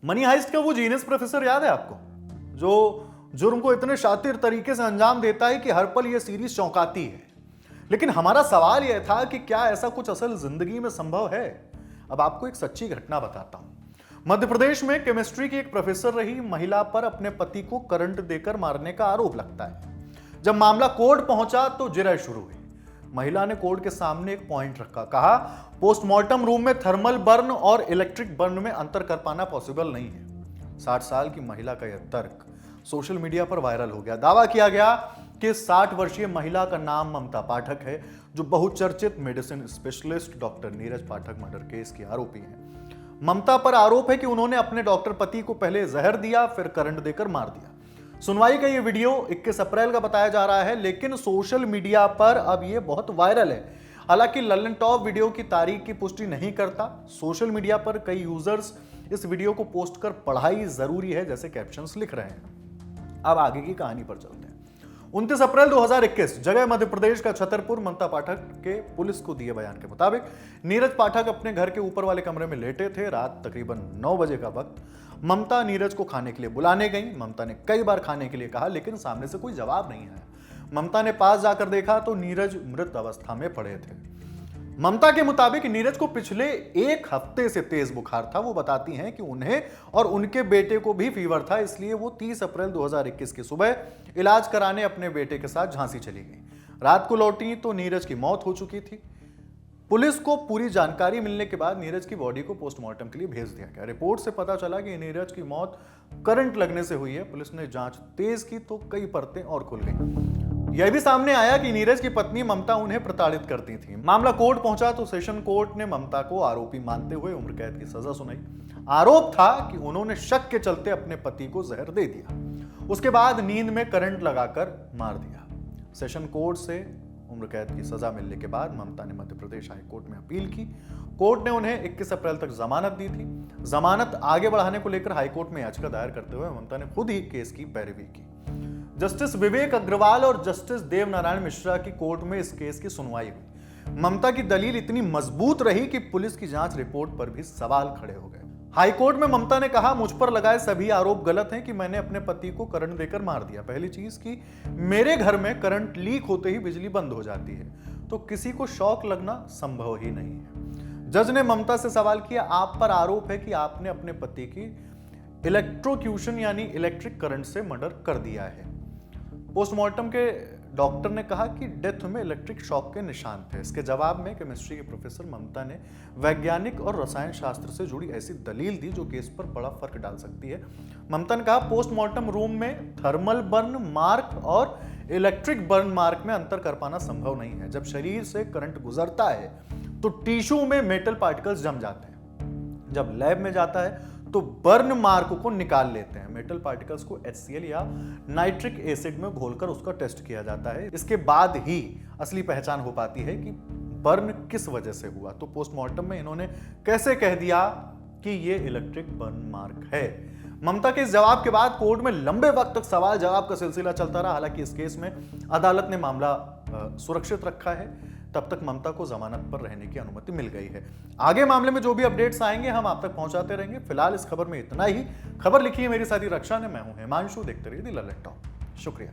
Money heist का वो genius professor याद है आपको, जो जुर्म को इतने शातिर तरीके से अंजाम देता है कि हर पल ये सीरीज चौंकाती है। लेकिन हमारा सवाल यह था कि क्या ऐसा कुछ असल जिंदगी में संभव है। अब आपको एक सच्ची घटना बताता हूं। मध्य प्रदेश में केमिस्ट्री की एक प्रोफेसर रही महिला पर अपने पति को करंट देकर मारने का आरोप लगता है। जब मामला कोर्ट पहुंचा तो जिरह शुरू हुई। महिला ने कोर्ट के सामने एक पॉइंट रखा, कहा पोस्टमार्टम रूम में थर्मल बर्न और इलेक्ट्रिक बर्न में अंतर कर पाना पॉसिबल नहीं है। 60 साल की महिला का यह तर्क सोशल मीडिया पर वायरल हो गया। दावा किया गया कि 60 वर्षीय महिला का नाम ममता पाठक है, जो बहुचर्चित मेडिसिन स्पेशलिस्ट डॉक्टर नीरज पाठक मर्डर केस की आरोपी है। ममता पर आरोप है कि उन्होंने अपने डॉक्टर पति को पहले जहर दिया, फिर करंट देकर मार दिया। सुनवाई का यह वीडियो 21 अप्रैल का बताया जा रहा है, लेकिन सोशल मीडिया पर अब यह बहुत वायरल है। हालांकि लल्लन टॉप वीडियो की तारीख की पुष्टि नहीं करता। सोशल मीडिया पर कई यूजर्स इस वीडियो को पोस्ट कर पढ़ाई जरूरी है जैसे कैप्शंस लिख रहे हैं। अब आगे की कहानी पर चलते हैं। 29 अप्रैल 2021 जगह मध्य प्रदेश का छतरपुर। ममता पाठक के पुलिस को दिए बयान के मुताबिक नीरज पाठक अपने घर के ऊपर वाले कमरे में लेटे थे। रात तकरीबन 9 बजे का वक्त ममता नीरज को खाने के लिए बुलाने गई। ममता ने कई बार खाने के लिए कहा, लेकिन सामने से कोई जवाब नहीं आया। ममता ने पास जाकर देखा तो नीरज मृत अवस्था में पड़े थे। ममता के मुताबिक नीरज को पिछले 1 हफ्ते से तेज बुखार था। वो बताती हैं कि उन्हें और उनके बेटे को भी फीवर था, इसलिए वो 30 अप्रैल 2021 की सुबह इलाज कराने अपने बेटे के साथ झांसी चली गई। रात को लौटी तो नीरज की मौत हो चुकी थी। पुलिस को पूरी जानकारी मिलने के बाद नीरज की बॉडी को पोस्टमार्टम के लिए भेज दिया गया। रिपोर्ट से पता चला कि नीरज की मौत करंट लगने से हुई है। पुलिस ने जांच तेज की तो कई परतें और खुल गई। यह भी सामने आया कि नीरज की पत्नी ममता उन्हें प्रताड़ित करती थी। मामला कोर्ट पहुंचा तो सेशन कोर्ट ने ममता को आरोपी मानते हुए उम्र कैद की सजा सुनाई। आरोप था कि उन्होंने शक के चलते अपने पति को जहर दे दिया, उसके बाद नींद में करंट लगाकर मार दिया। सेशन कोर्ट से उम्र कैद की सजा मिलने के बाद ममता ने मध्य प्रदेश हाई कोर्ट में अपील की। कोर्ट ने उन्हें 21 अप्रैल तक जमानत दी थी। जमानत आगे बढ़ाने को लेकर हाई कोर्ट में याचिका दायर करते हुए ममता ने खुद ही केस की पैरवी की। जस्टिस विवेक अग्रवाल और जस्टिस देव नारायण मिश्रा की कोर्ट में इस केस की सुनवाई हुई। ममता की दलील इतनी मजबूत रही कि पुलिस की जांच रिपोर्ट पर भी सवाल खड़े हो गए। हाईकोर्ट में ममता ने कहा, मुझ पर लगाए सभी आरोप गलत हैं कि मैंने अपने पति को करंट देकर मार दिया। पहली चीज कि मेरे घर में करंट लीक होते ही बिजली बंद हो जाती है, तो किसी को शॉक लगना संभव ही नहीं है। जज ने ममता से सवाल किया, आप पर आरोप है कि आपने अपने पति की इलेक्ट्रोक्यूशन यानी इलेक्ट्रिक करंट से मर्डर कर दिया है। पोस्टमार्टम के डॉक्टर ने कहा कि डेथ में इलेक्ट्रिक शॉक के निशान थे। इसके जवाब में केमिस्ट्री के प्रोफेसर ममता ने वैज्ञानिक और रसायन शास्त्र से जुड़ी ऐसी दलील दी जो केस पर बड़ा फर्क डाल सकती है। ममता ने कहा, पोस्टमार्टम रूम में थर्मल बर्न मार्क और इलेक्ट्रिक बर्न मार्क में अंतर कर पाना संभव नहीं है। जब शरीर से करंट गुजरता है तो टिश्यू में मेटल पार्टिकल्स जम जाते हैं। जब लैब में जाता है तो बर्न मार्क को निकाल लेते हैं। मेटल पार्टिकल्स को HCl या नाइट्रिक एसिड में घोलकर उसका टेस्ट किया जाता है। इसके बाद ही असली पहचान हो पाती है कि बर्न किस वजह से हुआ। तो पोस्टमार्टम में इन्होंने कैसे कह दिया कि ये इलेक्ट्रिक बर्न मार्क है। ममता के इस जवाब के बाद कोर्ट में लंबे वक्त तक सवाल जवाब का सिलसिला चलता रहा। हालांकि इस केस में अदालत ने मामला सुरक्षित रखा है। तब तक ममता को जमानत पर रहने की अनुमति मिल गई है। आगे मामले में जो भी अपडेट्स आएंगे हम आप तक पहुंचाते रहेंगे। फिलहाल इस खबर में इतना ही। खबर लिखी है मेरे साथी रक्षा ने, मैं हूं हिमांशु। देखते रहिए द लल्लन टॉप। शुक्रिया।